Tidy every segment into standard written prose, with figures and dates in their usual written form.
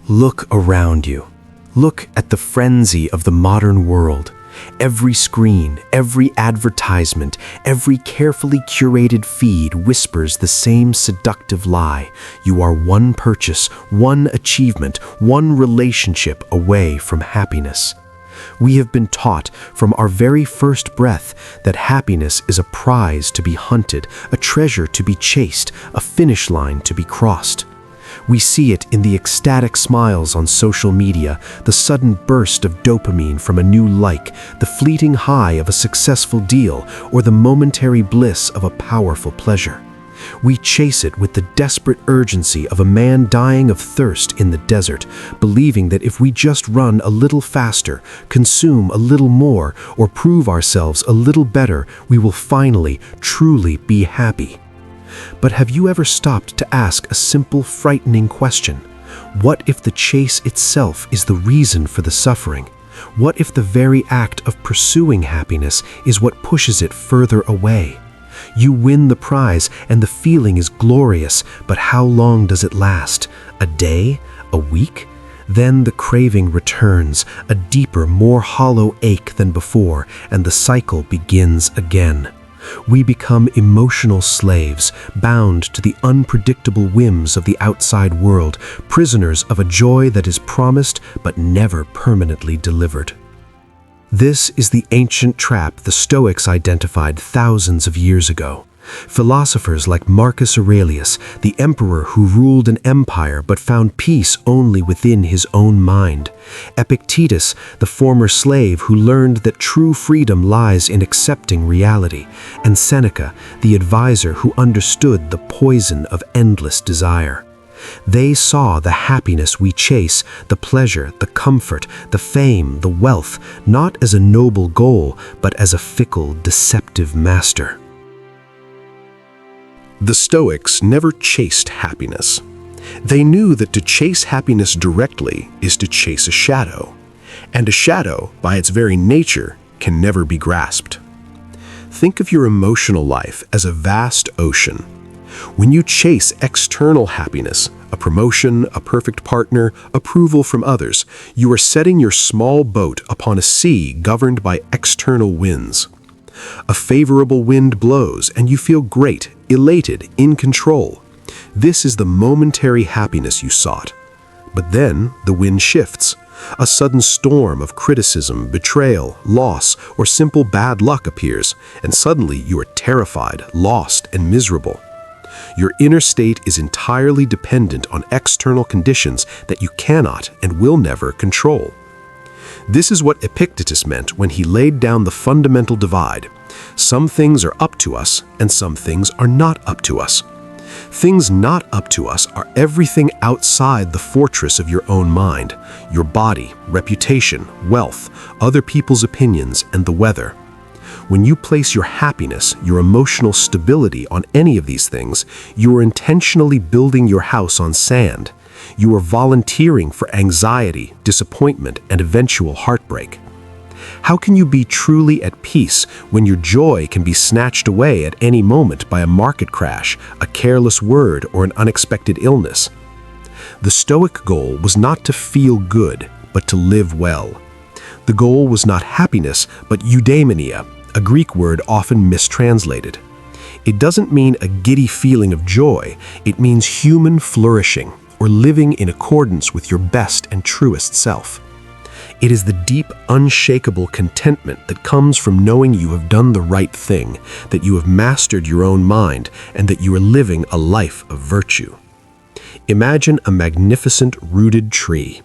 Look around you. Look at the frenzy of the modern world. Every screen, every advertisement, every carefully curated feed whispers the same seductive lie. You are one purchase, one achievement, one relationship away from happiness. We have been taught from our very first breath that happiness is a prize to be hunted, a treasure to be chased, a finish line to be crossed. We see it in the ecstatic smiles on social media, the sudden burst of dopamine from a new like, the fleeting high of a successful deal, or the momentary bliss of a powerful pleasure. We chase it with the desperate urgency of a man dying of thirst in the desert, believing that if we just run a little faster, consume a little more, or prove ourselves a little better, we will finally, truly be happy. But have you ever stopped to ask a simple, frightening question? What if the chase itself is the reason for the suffering? What if the very act of pursuing happiness is what pushes it further away? You win the prize and the feeling is glorious, but how long does it last? A day? A week? Then the craving returns, a deeper, more hollow ache than before, and the cycle begins again. We become emotional slaves, bound to the unpredictable whims of the outside world, prisoners of a joy that is promised but never permanently delivered. This is the ancient trap the Stoics identified thousands of years ago. Philosophers like Marcus Aurelius, the emperor who ruled an empire but found peace only within his own mind. Epictetus, the former slave who learned that true freedom lies in accepting reality. And Seneca, the advisor who understood the poison of endless desire. They saw the happiness we chase, the pleasure, the comfort, the fame, the wealth, not as a noble goal, but as a fickle, deceptive master. The Stoics never chased happiness. They knew that to chase happiness directly is to chase a shadow, and a shadow, by its very nature, can never be grasped. Think of your emotional life as a vast ocean. When you chase external happiness, a promotion, a perfect partner, approval from others, you are setting your small boat upon a sea governed by external winds. A favorable wind blows and you feel great, elated, in control. This is the momentary happiness you sought. But then the wind shifts. A sudden storm of criticism, betrayal, loss, or simple bad luck appears, and suddenly you are terrified, lost, and miserable. Your inner state is entirely dependent on external conditions that you cannot and will never control. This is what Epictetus meant when he laid down the fundamental divide. Some things are up to us, and some things are not up to us. Things not up to us are everything outside the fortress of your own mind, your body, reputation, wealth, other people's opinions, and the weather. When you place your happiness, your emotional stability on any of these things, you are intentionally building your house on sand. You are volunteering for anxiety, disappointment, and eventual heartbreak. How can you be truly at peace when your joy can be snatched away at any moment by a market crash, a careless word, or an unexpected illness? The Stoic goal was not to feel good, but to live well. The goal was not happiness, but eudaimonia, a Greek word often mistranslated. It doesn't mean a giddy feeling of joy, it means human flourishing, or living in accordance with your best and truest self. It is the deep, unshakable contentment that comes from knowing you have done the right thing, that you have mastered your own mind, and that you are living a life of virtue. Imagine a magnificent rooted tree.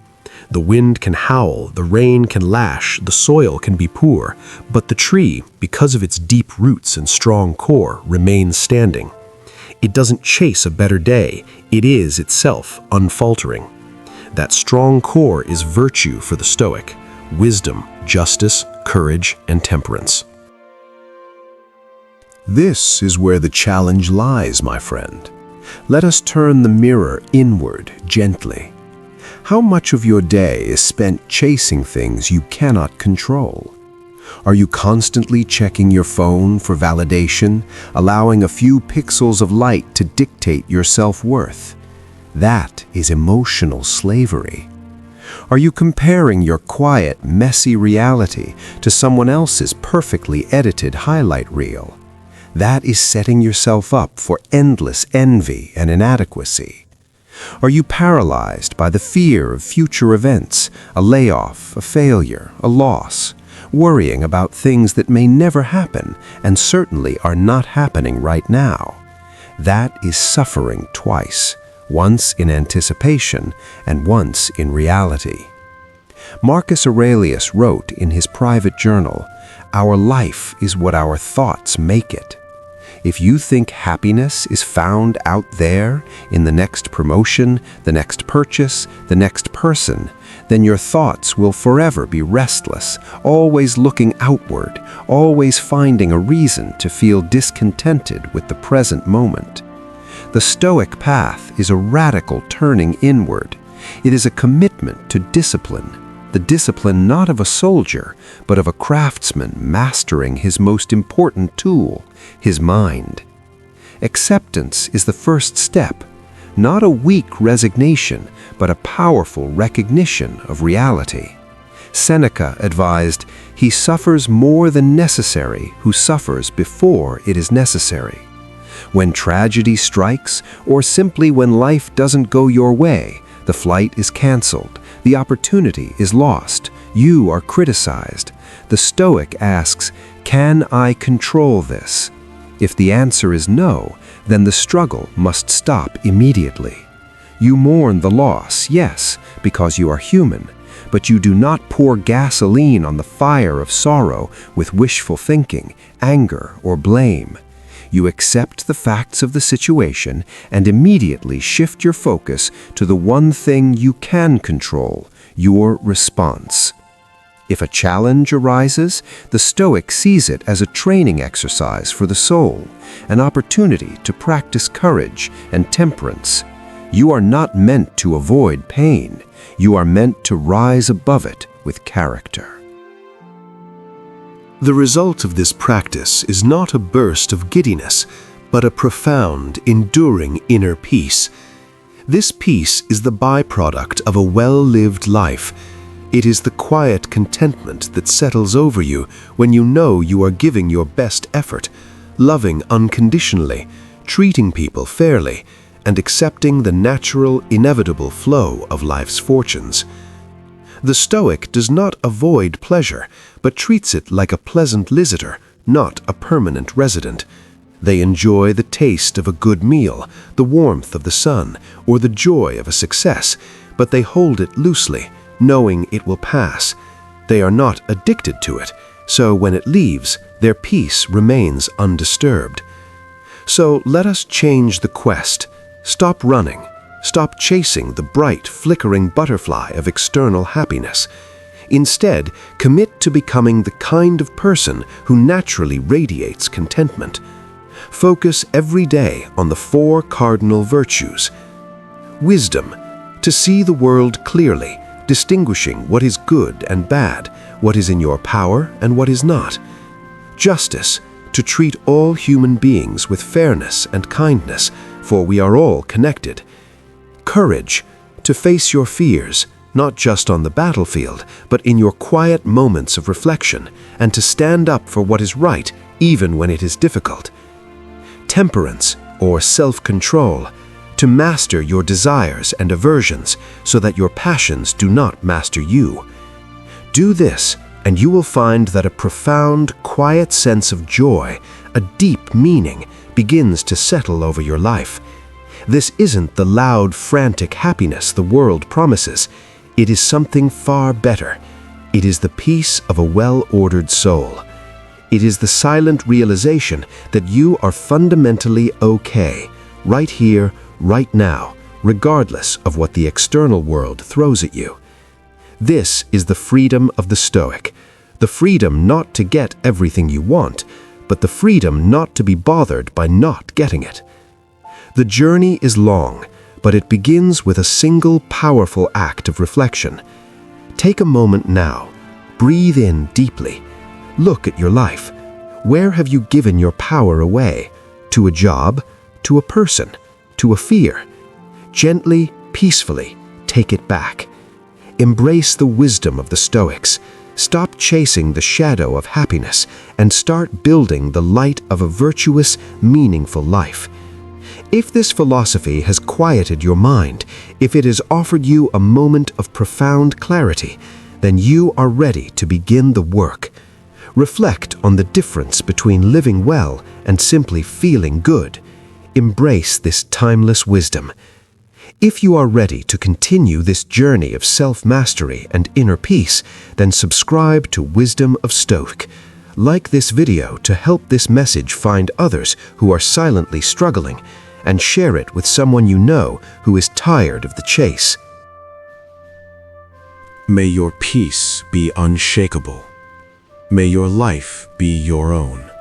The wind can howl, the rain can lash, the soil can be poor, but the tree, because of its deep roots and strong core, remains standing. It doesn't chase a better day, it is itself unfaltering. That strong core is virtue for the Stoic: wisdom, justice, courage, and temperance. This is where the challenge lies, my friend. Let us turn the mirror inward gently. How much of your day is spent chasing things you cannot control? Are you constantly checking your phone for validation, allowing a few pixels of light to dictate your self-worth? That is emotional slavery. Are you comparing your quiet, messy reality to someone else's perfectly edited highlight reel? That is setting yourself up for endless envy and inadequacy. Are you paralyzed by the fear of future events, a layoff, a failure, a loss, worrying about things that may never happen and certainly are not happening right now? That is suffering twice, once in anticipation and once in reality. Marcus Aurelius wrote in his private journal, "Our life is what our thoughts make it." If you think happiness is found out there, in the next promotion, the next purchase, the next person, then your thoughts will forever be restless, always looking outward, always finding a reason to feel discontented with the present moment. The Stoic path is a radical turning inward. It is a commitment to discipline, the discipline not of a soldier, but of a craftsman mastering his most important tool, his mind. Acceptance is the first step, not a weak resignation, but a powerful recognition of reality. Seneca advised, "He suffers more than necessary who suffers before it is necessary." When tragedy strikes, or simply when life doesn't go your way, the flight is canceled, the opportunity is lost, you are criticized. The Stoic asks, "Can I control this?" If the answer is no, then the struggle must stop immediately. You mourn the loss, yes, because you are human, but you do not pour gasoline on the fire of sorrow with wishful thinking, anger, or blame. You accept the facts of the situation and immediately shift your focus to the one thing you can control, your response. If a challenge arises, the Stoic sees it as a training exercise for the soul, an opportunity to practice courage and temperance. You are not meant to avoid pain. You are meant to rise above it with character. The result of this practice is not a burst of giddiness, but a profound, enduring inner peace. This peace is the byproduct of a well-lived life. It is the quiet contentment that settles over you when you know you are giving your best effort, loving unconditionally, treating people fairly, and accepting the natural, inevitable flow of life's fortunes. The Stoic does not avoid pleasure, but treats it like a pleasant visitor, not a permanent resident. They enjoy the taste of a good meal, the warmth of the sun, or the joy of a success, but they hold it loosely, knowing it will pass. They are not addicted to it, so when it leaves, their peace remains undisturbed. So let us change the quest. Stop running. Stop chasing the bright, flickering butterfly of external happiness. Instead, commit to becoming the kind of person who naturally radiates contentment. Focus every day on the 4 cardinal virtues. Wisdom, to see the world clearly, distinguishing what is good and bad, what is in your power and what is not. Justice, to treat all human beings with fairness and kindness, for we are all connected. Courage, to face your fears, not just on the battlefield, but in your quiet moments of reflection, and to stand up for what is right, even when it is difficult. Temperance, or self-control, to master your desires and aversions so that your passions do not master you. Do this, and you will find that a profound, quiet sense of joy, a deep meaning, begins to settle over your life. This isn't the loud, frantic happiness the world promises. It is something far better. It is the peace of a well-ordered soul. It is the silent realization that you are fundamentally okay, right here, right now, regardless of what the external world throws at you. This is the freedom of the Stoic, the freedom not to get everything you want, but the freedom not to be bothered by not getting it. The journey is long, but it begins with a single powerful act of reflection. Take a moment now. Breathe in deeply. Look at your life. Where have you given your power away? To a job? To a person? To a fear? Gently, peacefully, take it back. Embrace the wisdom of the Stoics. Stop chasing the shadow of happiness and start building the light of a virtuous, meaningful life. If this philosophy has quieted your mind, if it has offered you a moment of profound clarity, then you are ready to begin the work. Reflect on the difference between living well and simply feeling good. Embrace this timeless wisdom. If you are ready to continue this journey of self-mastery and inner peace, then subscribe to Wisdom of Stoic. Like this video to help this message find others who are silently struggling, and share it with someone you know who is tired of the chase. May your peace be unshakable. May your life be your own.